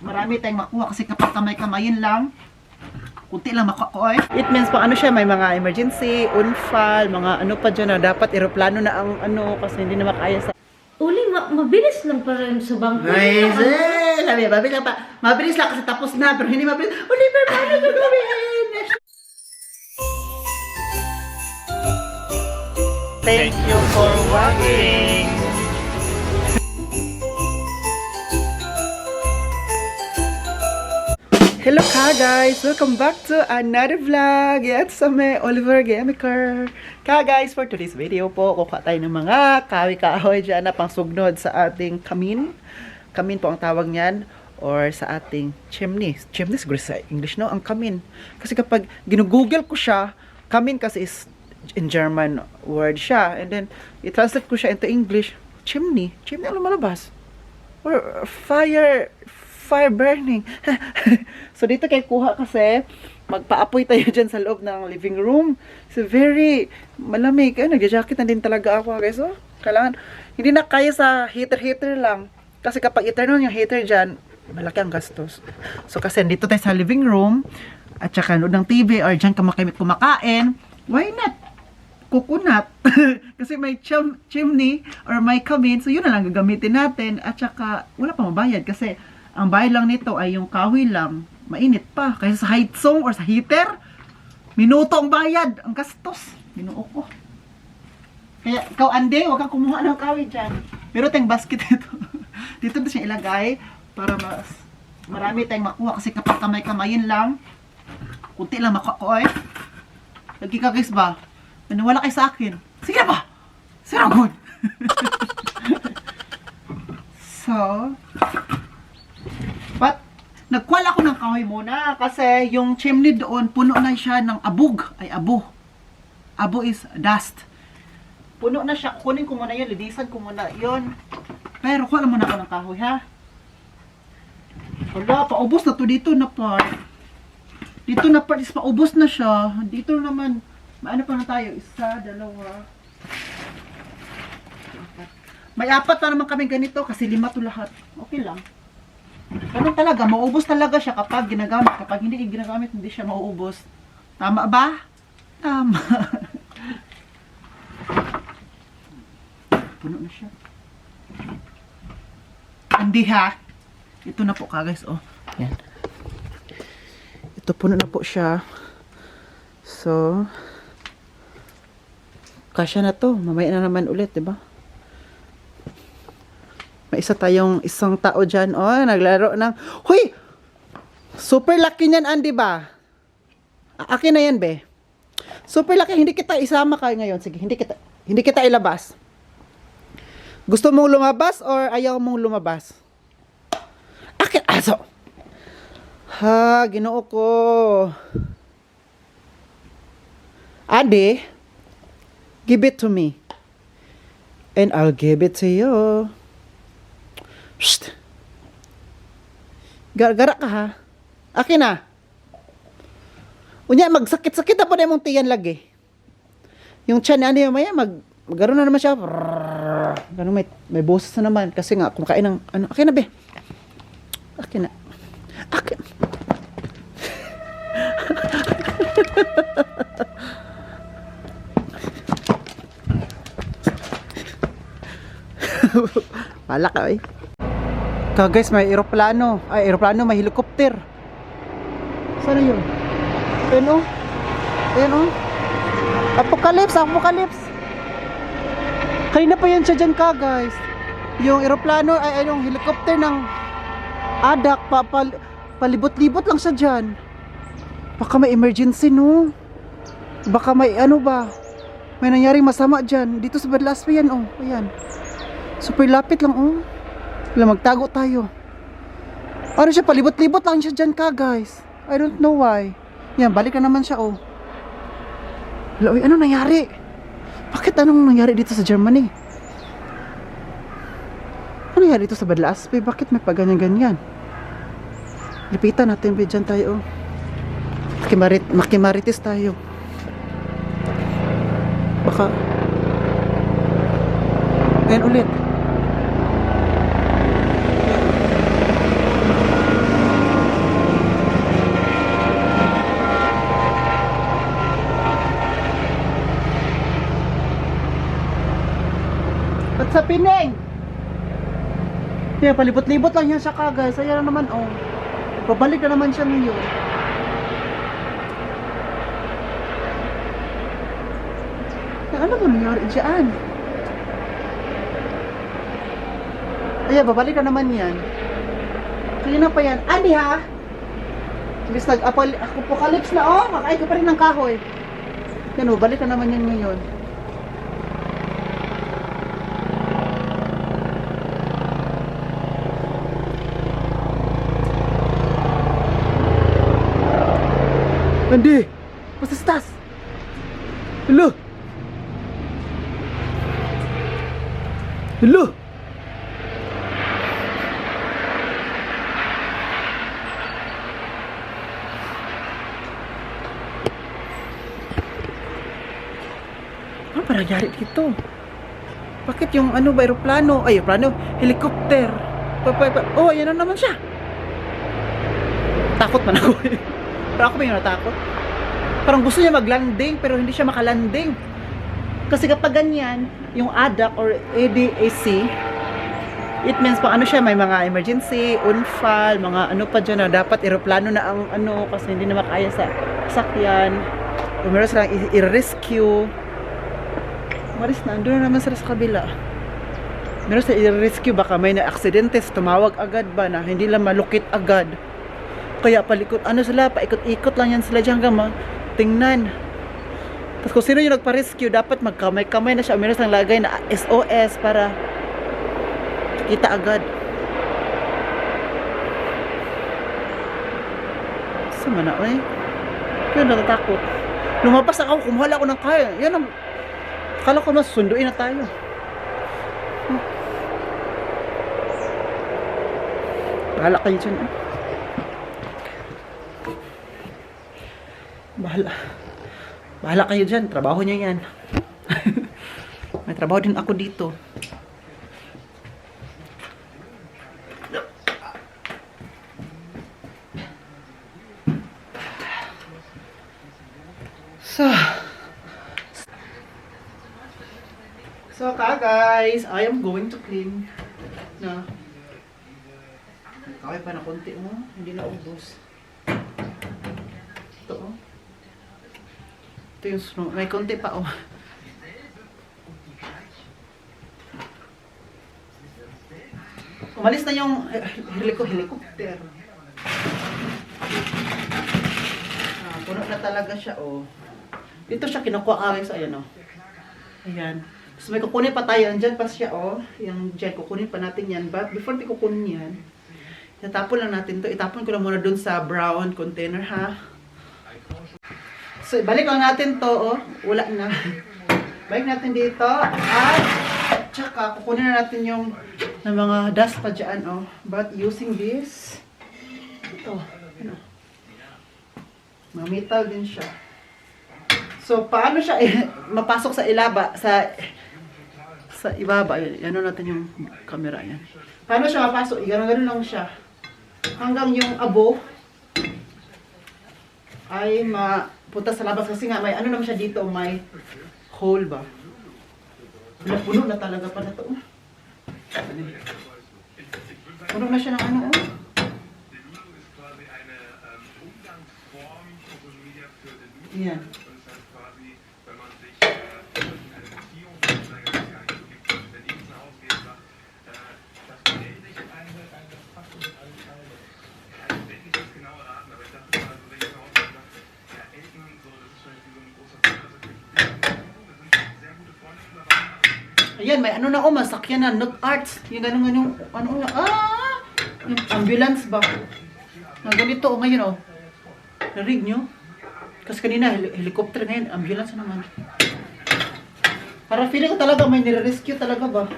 marami tayong makuha kasi kapag kamay-kamayin lang, kunti lang makuha. It means pang ano siya, may mga emergency, unfall, mga ano pa dyan na dapat eroplano na ang ano kasi hindi na makaya sa... Uli, mabilis lang pa rin sa bangko. Nice! Sabi, mabilis lang pa. Mabilis lang kasi tapos na, pero hindi mabilis. Oliver, paano gagawin? Thank you for watching! Hello ka guys! Welcome back to another vlog! It's me, Oliver Gamiker. Ka guys, for today's video po, kukuha tayo ng mga kahoy-kahoy dyan na pangsugnod sa ating kamin. Kamin po ang tawag niyan. Or sa ating chimney. Chimney siguro sa English, no? Ang kamin. Kasi kapag ginugoogle ko siya, kamin kasi is in German word siya. And then, i-translate ko siya into English. Chimney. Chimney ang lumalabas. Or fire burning. So, dito kayo kuha kasi magpaapoy tayo dyan sa loob ng living room. So, very malamig. Nagja-jacket na din talaga ako, guys. So, kailangan, hindi na kaya sa heater lang. Kasi kapag i-turn on yung heater dyan, malaki ang gastos. So, kasi dito tayo sa living room, at saka nood ng TV, or dyan kumakain, why not? Coconut. Kasi may chimney, or may kamin, so yun na lang gagamitin natin, at saka wala pa mabayad, kasi ang bayad lang nito ay yung kahoy lang, mainit pa. Kasi sa height zone, or sa heater, minuto ang bayad, ang gastos. Minuo ko. Kaya, ikaw ande, huwag kang kumuha ng kahoy dyan. Pero tayong basket ito. Dito na siya ilagay, para mas marami tayong makuha kasi kapag kamay-kamayin lang, kunti lang makuha. Lagi ka guys ba? Maniwala kayo sa akin. Sige na ba? Sige na good. So, but, nagkwal ako ng kahoy muna kasi yung chimney doon, puno na siya ng abog. Ay, abo. Abo is dust. Puno na siya. Kunin ko muna yun. Lidisan ko muna yun. Pero kuha muna ako ng kahoy, ha? Wala, paubos na to dito na part. Dito na part is paubos na siya. Dito naman, ano pa na tayo? Isa, dalawa. May apat na naman kami ganito kasi 5 to lahat. Okay lang. Ganun talaga, mauubos talaga siya kapag ginagamit. Kapag hindi ginagamit, hindi siya mauubos. Tama ba? Tama. Puno na siya. Hindi ha. Ito na po ka guys, oh. Yan. Ito puno na po siya. So, kasya na to. Mamaya na naman ulit, diba? May isang tao dyan, oh, naglaro ng, huy! Super laki niyan, Andy ba? Akin na yan, be. Super laki, hindi kita isama kayo ngayon. Sige, hindi kita ilabas. Gusto mong lumabas or ayaw mong lumabas? Akin, aso! Ha, ginoo ko. Ade, give it to me. And I'll give it to you. Shh! Gara ka ha? Akin na. Unya, magsakit-sakit na po na mong tiyan lagi. Yung tiyan ni Ade, maya, magkaroon na naman siya. Ganun, may boses na naman. Kasi nga, kumakain ng, ano, akin na be. Akin na. Akin. Pala ka, eh. Guys, may aeroplano. Ay, aeroplano, may helicopter. Saan na yun? Ayan, oh. Ayan, oh. Apocalypse. Kanina pa yan siya dyan ka, guys. Yung aeroplano, ay yung helicopter ng adak, palibot-libot lang siya dyan. Baka may emergency, no? Baka may ano ba? May nangyaring masama dyan. Dito sa Badlaspe yan, oh. Ayan. Super lapit lang, oh. Wala, magtago tayo. Ano siya, palibot-libot lang siya dyan ka, guys. I don't know why. Yan, balik na naman siya, oh. Wala, uy, ano nangyari? Bakit anong nangyari dito sa Germany? Ano nangyari dito sa Badlaspe? Bakit may paganyan-ganyan? Lipitan natin, dyan tayo, oh. Makimaritis tayo. Baka ayan ulit. happening? Yeah, palibot-libot lang yan siya ka guys. Ayan na naman oh. Babalik na naman siya ngayon. Ano ba nangyari dyan? Ayan, babalik na naman yan. Kaya na pa yan. Andi ha? Bis nag-apocalypse na oh. Makay ko pa rin ng kahoy. Yan oh, balik na naman yan ngayon. Andi! Basta stas! Hello! Hello! Ano ba nangyari dito? Bakit yung ano ba, aeroplano? Ay, aeroplano, helicopter. Oh, ayan na naman siya. Takot man ako eh. Pero ako ba yung natakot? Parang gusto niya mag-landing pero hindi siya makalanding. Kasi kapag ganyan, yung ADAC or ADAC, it means pa ano siya, may mga emergency, unfall, mga ano pa dyan na dapat aeroplano na ang ano kasi hindi na makaya sa sakyan. O meron silang i-rescue. Maris na, andun na naman sila sa kabila. Meron silang i-rescue, baka may na-aksidente, tumawag agad ba na hindi lang malukit agad. Kaya palikot, ano sila, paikot-ikot lang yan sila dyan hanggang tingnan. Tapos kung sino yung nagpa-rescue, dapat magkamay-kamay na siya. Meron silang lagay na SOS para kita agad. Sama na, eh. Kaya natatakot. Lumabas ako, kumuhala ako ng kaya. Yan ang, akala ko mas sunduin na tayo. Bahala kayo dyan, eh. Bahala kayo dyan. Trabaho nyo yan. May trabaho din ako dito. So guys, I am going to clean na. Kaya pa na konti mo. Hindi na ubos. Ito oh. Ito yung snow. May konti pa oh. Umalis na yung helicopter. Puno na talaga siya oh. Dito siya kinukuha akin sa ayan oh. Ayan. So may kukunin pa tayo. Andyan pa siya oh. Yung dyan, kukunin pa natin yan. But before natin kukunin yan, itapon lang natin to. Itapon ko lang muna dun sa brown container ha. So, balik lang natin to, oh. Wala na. Balik natin dito. At, tsaka, kukunin na natin yung mga dust pa dyan, oh. But, using this, ito, ano. Mga metal din siya. So, paano siya mapasok sa ilaba, sa ibaba. Ano natin yung camera yan. Paano siya mapasok? Ganun lang siya. Hanggang yung abo, ay mapunta sa labas kasi nga may ano naman siya dito, may hole ba. Puno na talaga pa na to. Puno na siya ng ano oh. Yan. Ayan, may ano na oh, masakyan na, not arts. Yung ganun, ano, yung ambulance ba? Na ganito oh, ngayon oh. Narig nyo? Kasi kanina, helicopter ngayon, ambulance naman. Para feeling ko talaga may nire-rescue talaga ba?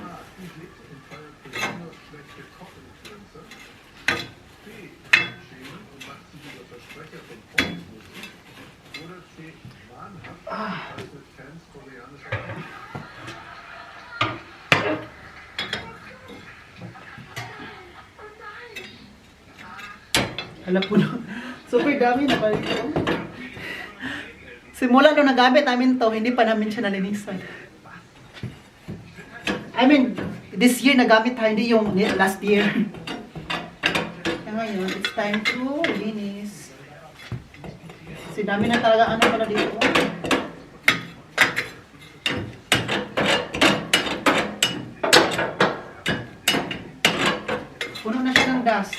Alam po na. Super dami na pala ito. Simula nung nagamit namin to, hindi pa namin siya nalinisan. I mean, this year nagamit tayo, hindi yung last year. Kaya ngayon, it's time to linis. Kasi dami na talaga ano pala dito. Puno na siya ng dust.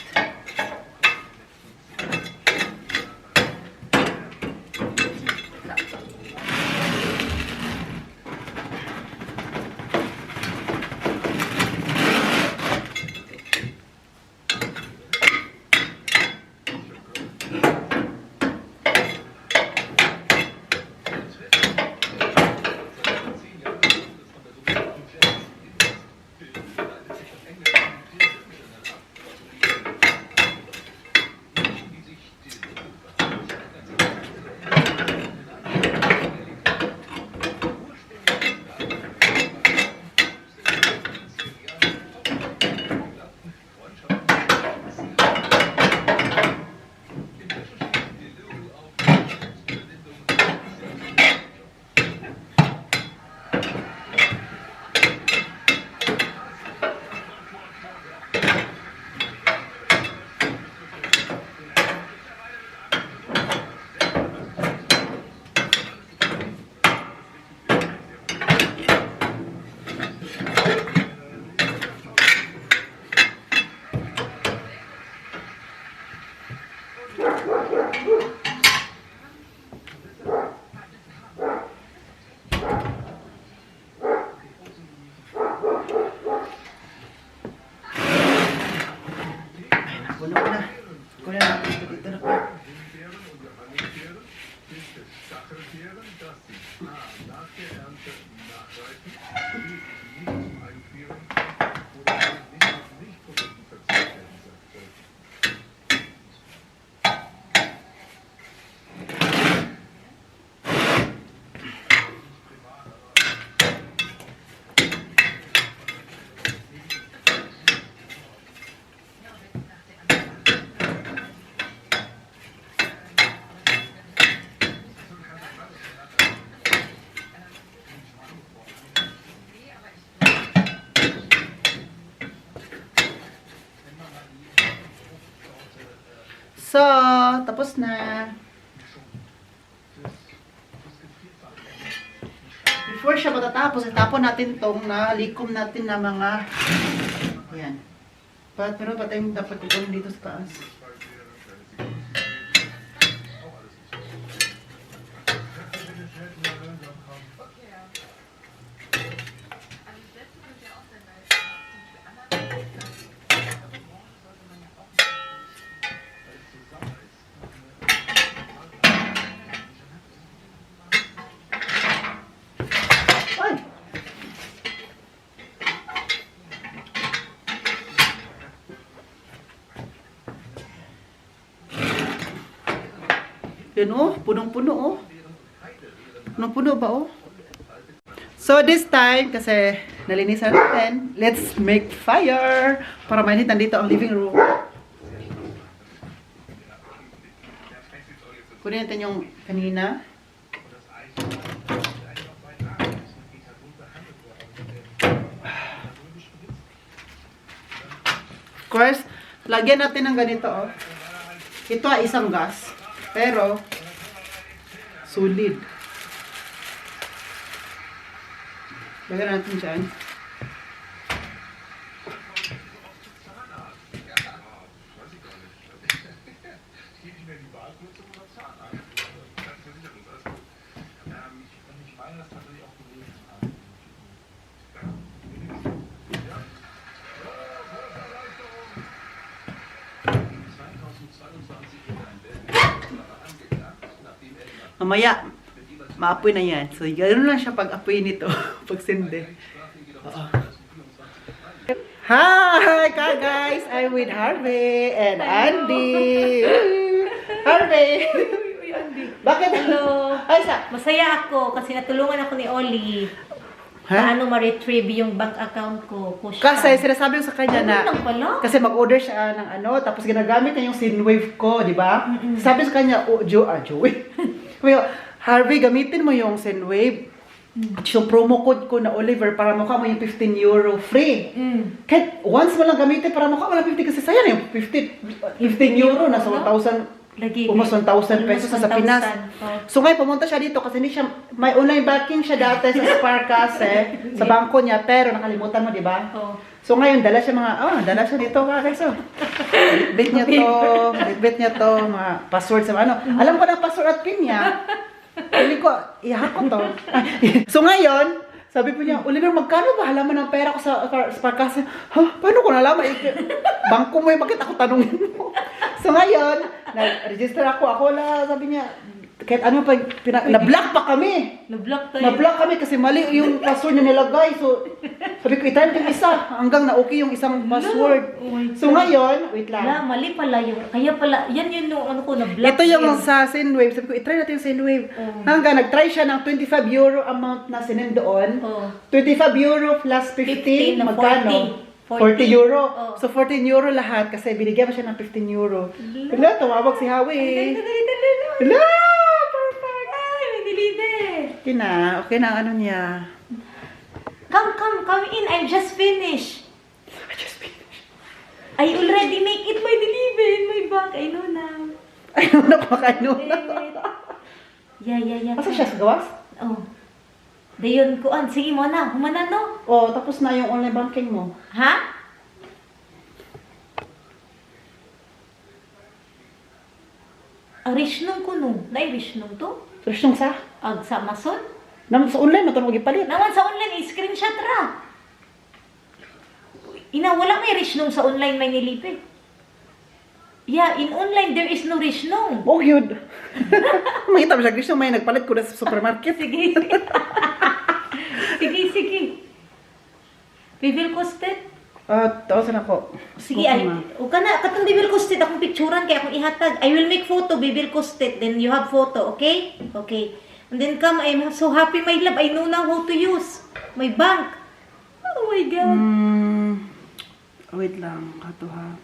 Puno na. Kunin natin ito dito na. So, tapos na. Before siya matatapos, itapon natin tong nalikom natin na mga ayan. Pero patay mo dapat kukunin dito sa taas. Yun oh, punong-puno oh. Punong-puno ba oh? So this time, kasi nalinisan natin, let's make fire! Para mainit nandito ang living room. Kunin natin yung kanina. Of course, lagyan natin ng ganito oh. Ito ay isang gas. Pero, solid. Lagyan natin dyan. Mamaya, maapoy na yan. So, ganoon lang siya pag-apoy nito. Pag-sindi. Hi! Guys! I'm with Harvey and Andy. Harvey! Bakit? Hello. Ay, Masaya ako kasi natulungan ako ni Oli. Paano ma-retrieve yung bank account ko? Kasi sinasabi ko sa kanya na, lang pala? kasi mag-order siya ng ano, tapos ginagamit niya yung Sinwave ko, di ba? Sabi sa kanya, Joey. Harvey, gamitin mo yung Sinwave. So, promo code ko na Oliver para mukha mo yung 15 euro free. Kahit once mo lang gamitin para mukha mo lang 50 kasi sayang yung 15 euro na sa 1,000. Lagi. Almost 1,000 pesos sa Pinas. So ngayon, pumunta siya dito kasi hindi siya, may online banking siya dati sa Sparkase, sa bangko niya, pero nakalimutan mo, di ba? Oh. So ngayon, dala siya dito, guys. So, bitbit niya to, mga password sa ano. Alam ko na password at pin niya. Hindi ko, iyak ko to. So ngayon, sabi po niya, Oliver, magkano ba halaman ng pera ko sa Sparkase? Ha? Paano ko nalaman? Bangko mo bakit ako tanungin mo? So ngayon, nag-register ako lang, sabi niya, kahit ano pa, na-block pa kami. Na-block tayo. Na-block kami kasi mali yung password niya nilagay. So, sabi ko, i-try natin isa. Hanggang na-okay yung isang password. So ngayon, wait lang. Mali pala yung, kaya pala, yan yun yung ano ko, na-block. Ito yung sa Sendwave. Sabi ko, i-try natin yung Sendwave. Hanggang nag-try siya ng 25 euro amount na sinend doon. 25 euro plus 15, magkano? 40 euro. So 14 euro lahat kasi binigyan mo siya ng 15 euro. Wala, tumawag si Howie. Wala! Perfect! Ay, may dilide. Okay na ano niya. Come in. I just finished. I already make it my deliver in my bag. I know now. Ay, ano kumakain nun? Yeah. Asa siya sa gawas? Oh. Dayon ko an. Sige mo na. Humanan no. Oh, tapos na yung online banking mo. Ha? Ang rishnong ko no. Rishnong to? Tapos nung sa? Ag sa Amazon? Sa online, matunog ipalit. Naman sa online, screenshot ra. Wala may rishnong sa online may nilipid. Yeah, in online, there is no rishnong. Oh, yun. Makita mo siya, Grisha, may nagpalit ko na sa supermarket. Sige. Sige. Bibil costed? Tawasan ako. Sige, o ka na, katong bibil costed, akong picturean, kaya akong ihatag. I will make photo, bibil costed, then you have photo, okay? Okay. And then come, I'm so happy, my love, I know now how to use my bank. Oh my God. Wait lang, kato ha.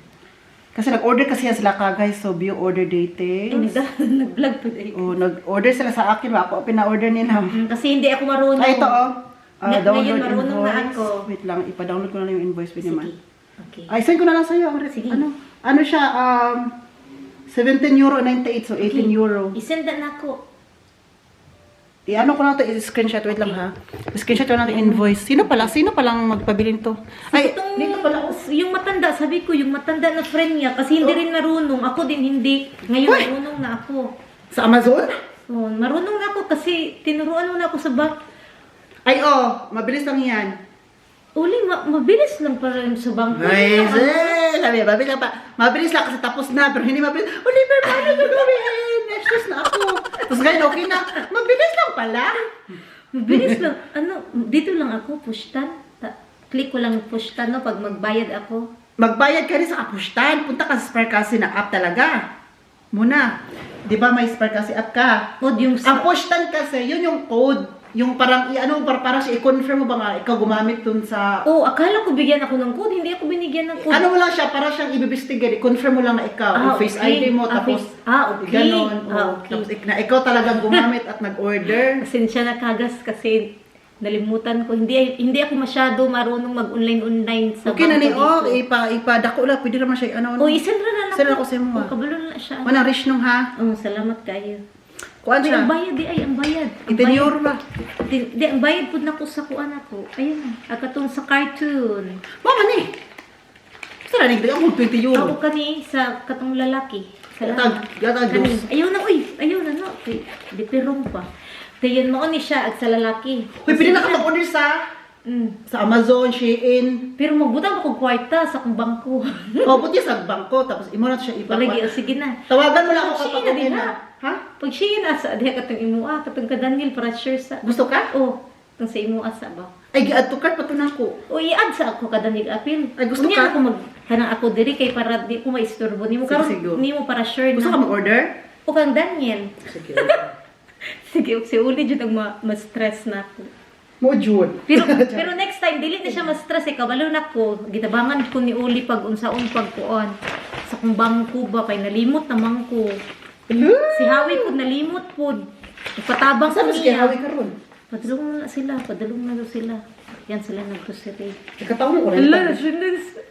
Kasi nag-order kasi yan sila guys, so view order datings. Nag-vlog today. Oh, nag-order sila sa akin, ako pina-order nila. Kasi hindi ako marunong. Ito download ngayon marunong invoice. na ako. Wait lang, ipa-download ko na lang yung invoice with naman. Okay. Ay, send ko na lang sa'yo. Sige. Ano siya, 17 euro 98, so 18 euro. I-send na ako. Ano ko na ito, i-screenshot, wait lang ha. I-screenshot ko na ito invoice. Sino palang magpabilin to? Ay, dito pala. Yung matanda, sabi ko, yung matanda na friend niya, kasi hindi rin marunong. Ako din hindi. Ngayon, marunong na ako. Sa Amazon? So, marunong na ako kasi tinuruan mo na ako sa bank. Ay, mabilis lang yan. Uli, mabilis lang para rin sa bank. Ay, sabi, mabilis lang pa. Mabilis lang kasi tapos na, pero hindi mabilis. Oliver, paano gagawin? Next na ako. Tapos ngayon, okay na. Mabilis lang pala. Mabilis lang. Dito lang ako, pushtan. Click ko lang pushtan, no, pag magbayad ako. Magbayad ka rin sa kapushtan. Punta ka sa Sparkase na app talaga. Muna. Di ba may Sparkase app ka? Ang pushtan kasi, yun yung code. Yung parang, parang siya, i-confirm mo ba nga, ikaw gumamit dun sa... Akala ko bigyan ako ng code, hindi ako binigyan ng code. Ano mo lang siya, para siyang ibibistigate, i-confirm mo lang na ikaw, yung face ID mo, tapos, okay. Ganon, Okay. tapos na ikaw talagang gumamit at nag-order. Pasensya na kagas kasi nalimutan ko. Hindi ako masyado marunong mag-online sa Okay na ni, dito. ipadako lang, pwede naman siya, isend na lang send ako sa mo. Kabalo na siya. Manang rich nung ha? Salamat kayo. Kuan siya? Ang bayad, ang bayad. Itenyor ba? Ang bayad po na ko sa kuan ako. Ayun, akatong sa cartoon. Mama ni! Saan na ako 20 euro? Ako kani sa katong lalaki. Yatag dos. Ayaw na, no. Di pirong pa. Dayon mo ni siya ag sa lalaki. Uy, pwede na ka mag-order sa Amazon, Shein. Pero magbutang ako kwarta sa akong bangko. Buti sa bangko, tapos imo na siya Palagi, sige na. Tawagan mo lang ako Sige kapag na din na. Ha? Pag siya na sa diha katong imua, katong ka Daniel para sure sa. Gusto ka? Tong sa imua sa ba. Ay, gi-add to cart pa to nako. I-add sa ako ka Daniel apil. Ay, gusto Unya ka? ako kanang ako diri kay para di ko maistorbo nimo Sige, sige. karon nimo para sure Gusto na. ka mag-order? O kang Daniel. Sige. Sige, si uli jud ang ma-stress na ako. Mo June. Pero next time dili na siya ma-stress kabalo na ko. Gitabangan ko ni uli pag unsaon pagkuon. Sa kung bangko ba kay nalimot naman ko. Si Hawi ko nalimot po. Ipatabang ko Saan mas kay niya. Hawi karon? Padulong na sila. Padulong na daw sila. Yan sila nag-grocery. Nakataon ko Ala,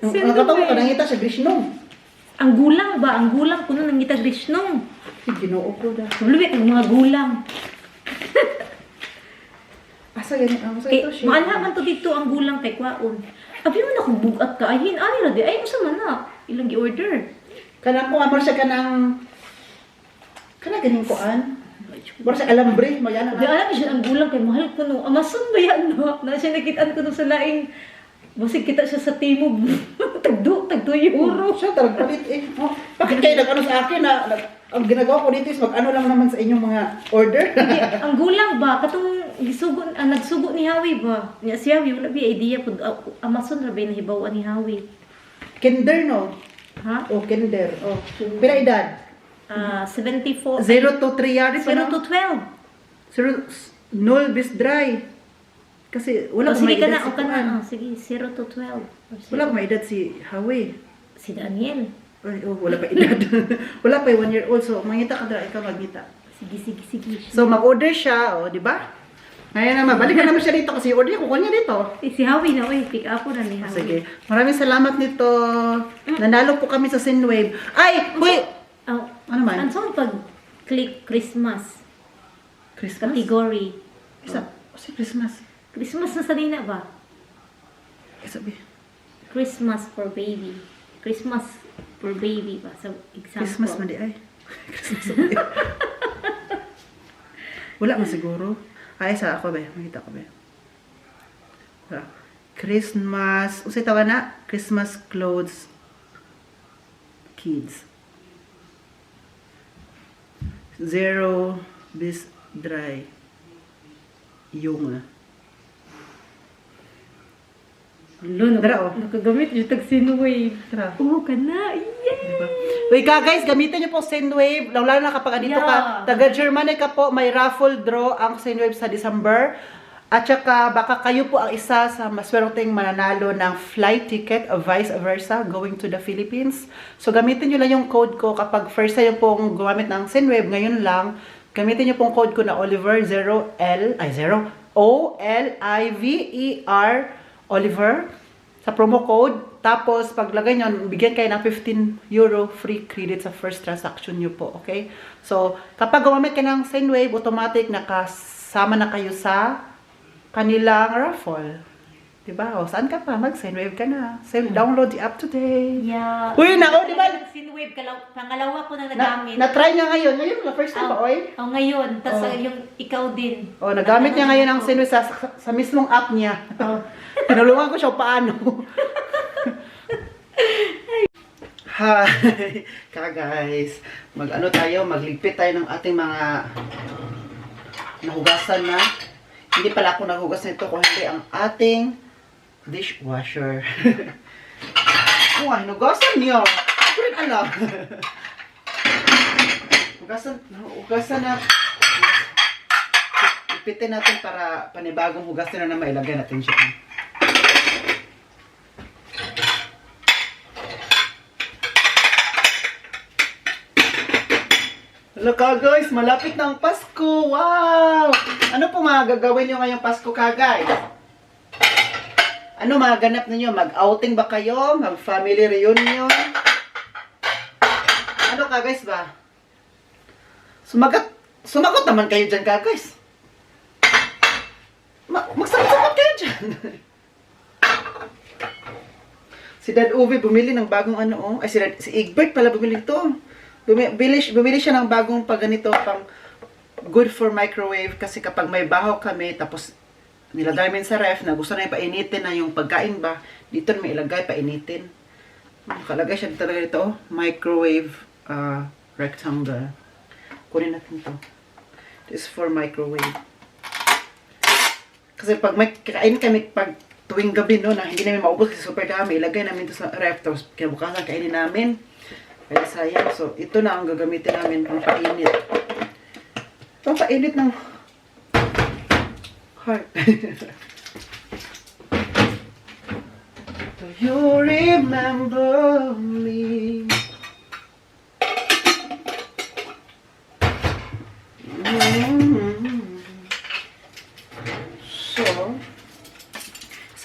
Nakataon ko nangita sa Grishnong. ang gulang ba? Ang gulang kuno nang ngita Grishnong. Ginoo ko da. Lubit ang mga gulang. Asa ganyan ang sa Kay ito siya. maalaman to dito ang gulang kay kwaon. Abi mo na kung bugat ka. Ayhin ani ra di. Ay usa man na. Ilang gi-order. Kanang ko amor siya kanang ganing kuan. Mura sa alambre, magana Di na. alam siya ang gulang kay mahal ko no. Amason ba yan no? Na siya nakitaan ko no sa laing. Basig kita siya sa timog. Tagdo euro. Siya talagang palit eh. Oh, bakit kayo nag-ano sa akin na ang ginagawa ko dito is mag-ano lang naman sa inyong mga order? Hindi, ang gulang ba katong gisugo nagsugo ni Hawi ba? Nya si Hawi wala bi idea pud Amazon ra ba nahibaw ni Hawi. Kinder no? Ha? O kinder. O. Pila edad? 74 0 to 3 yari pa 0 no? to 12. 0 bis dry. Kasi wala pa Sige may ka edad na, si o ka Kuan. na. Sige, 0 to 12. Wala pa may edad si Hawi. Si Daniel. Ay, oh, wala pa edad. Wala pa 1 year old. So, mangita ka dra, ikaw magita. Sige. So, mag-order siya, o, di ba? Ngayon naman, balikan naman siya dito kasi order ko kanya dito. Si Hawi na, oy. Pick up na ni Hawi. Sige. Maraming salamat nito. Nanalo po kami sa Sinwave. Ay! Wait! Oh, Ano man? Ang saan pag-click Christmas Christmas? category? Isa. Si Christmas. Christmas na salina ba? Sabi. Christmas for baby. Christmas for baby ba? Sa example. Christmas man di ay. Christmas man di. Wala man siguro. Ay, sa ako ba? Makita ko ba? Christmas. Usay tawa na? Christmas clothes. Kids. 0 bis dry. Yung Lalo, Dara, oh. nakagamit yung tag-Sinwave. Tara. Oo ka na. Yay! Diba? Wait ka guys, gamitin niyo po Sinwave. Lalo na kapag dito ka, Yeah. taga Germany ka po, may raffle draw ang Sinwave sa December. At saka baka kayo po ang isa sa maswerteng mananalo ng flight ticket o vice versa going to the Philippines. So gamitin niyo lang yung code ko kapag first time pong gumamit ng Sinwave ngayon lang. Gamitin niyo pong code ko na Oliver 0L O-L-I-V-E-R Oliver sa promo code. Tapos, paglagay nyo, bigyan kayo ng €15 free credit sa first transaction nyo po. Okay? So, kapag gumamit ka ng Sinwave, automatic nakasama na kayo sa kanilang raffle. Diba? O, saan ka pa? Mag-Sinwave ka na. Download the app today. Yeah. Uy, nako, di ba? Sinwave, pangalawa ko na nagamit. Na-try niya ngayon. Ngayon, na first time ba, oy? Oh, ngayon. Tapos Oh. yung ikaw din. O, nagamit niya ngayon ang Sinwave sa mismong app niya. Oh. Tinulungan ko siya paano. Hi! Guys, mag-ano tayo, magligpit tayo ng ating mga nahugasan na. Hindi pala ako naghugas nito kung hindi ang ating dishwasher. Oo nga, hinugasan niyo. Ako rin alam. Hugasan na. Ipitin natin para panibagong hugasan na mailagay natin siya. Hello ka guys, malapit na ang Pasko. Wow! Ano po mga gagawin nyo ngayong Pasko ka guys? Ano mga ganap ninyo? Mag-outing ba kayo? Mag-family reunion? Ano ka guys ba? Sumagot naman kayo dyan ka guys. Magsagot kayo dyan. Si Dad Uwe bumili ng bagong ano oh. Ay si Egbert pala bumili ito. Bumili siya ng bagong pagganito pang good for microwave kasi kapag may bahaw kami tapos nilagay namin sa ref na gusto na yung painitin na yung pagkain ba dito na may ilagay painitin. Nakalagay siya dito talaga ito microwave rectangle. Kunin natin to. This is for microwave. Kasi pag may kakain kami pag tuwing gabi no na hindi namin maubos kasi super dami ilagay namin ito sa ref tapos kinabukasan kainin namin. Kaya sayang. So, ito na ang gagamitin namin pang painit. Pang painit ng heart. Do you remember me?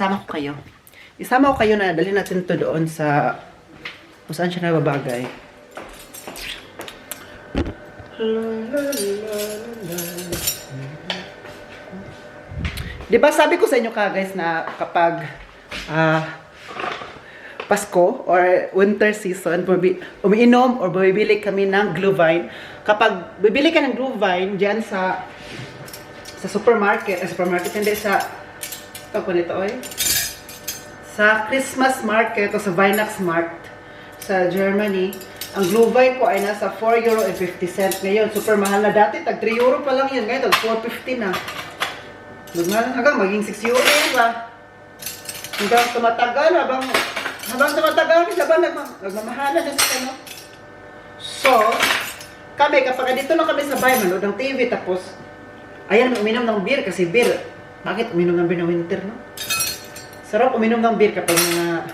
isama ko kayo. Isama ko kayo na dalhin natin to doon sa kung saan siya nababagay. Diba sabi ko sa inyo guys na kapag Pasko or winter season, umiinom or bibili kami ng Glühwein. Kapag bibili ka ng Glühwein dyan sa supermarket, hindi sa tawag ko nito, sa Christmas market o sa Weihnachtsmarkt sa Germany, ang Glühwein ko ay nasa 4 euro and 50 cents ngayon. Super mahal na dati, tag 3 euro pa lang yan. Ngayon, tag 4.50 na. Magmahal hanggang maging 6 euro yan ba? Hanggang tumatagal, habang tumatagal, nagmamahala na sa ano. So, kami, kapag dito lang kami sa bahay, manood ng TV, tapos, ayan, uminom ng beer, kasi beer, bakit uminom ng beer na winter, no? Sarap uminom ng beer kapag mga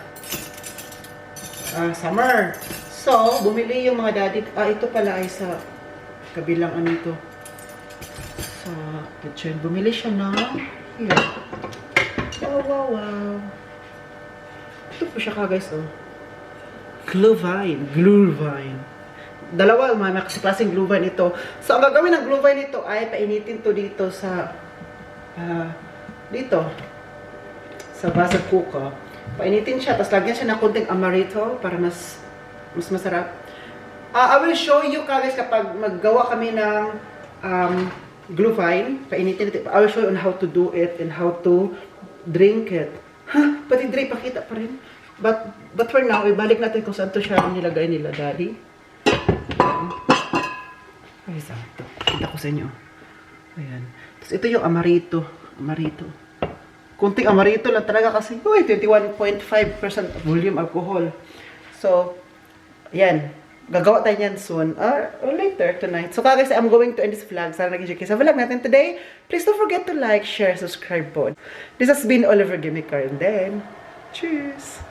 summer. So, bumili yung mga daddy. Ito pala ay sa kabilang ano ito. Sa kitchen. Bumili siya ng here. Wow. Ito po siya guys, oh. Glühwein. Dalawa, mga klaseng Glühwein ito. So, ang gagawin ng Glühwein ito ay painitin to dito sa dito. Sa Wasser Cooker. Painitin siya, tapos lagyan siya ng konting amaretto para mas masarap. I will show you guys kapag maggawa kami ng Glühwein. Painitin ito. I will show you on how to do it and how to drink it. Pati drink, pakita pa rin. But for now, ibalik natin kung saan to siya nilagay nila, Daddy. Ay, saan ito? Kita ko sa inyo. Ayan. Tapos ito yung amaretto. Kunting amaretto lang talaga kasi 21.5% volume alcohol. So, ayan. Gagawa tayo yan soon. Or later tonight. So, guys, I'm going to end this vlog. Sana nag-enjoy kayo sa vlog natin today. Please don't forget to like, share, subscribe po. This has been Oliver Gimicar. And then, cheers!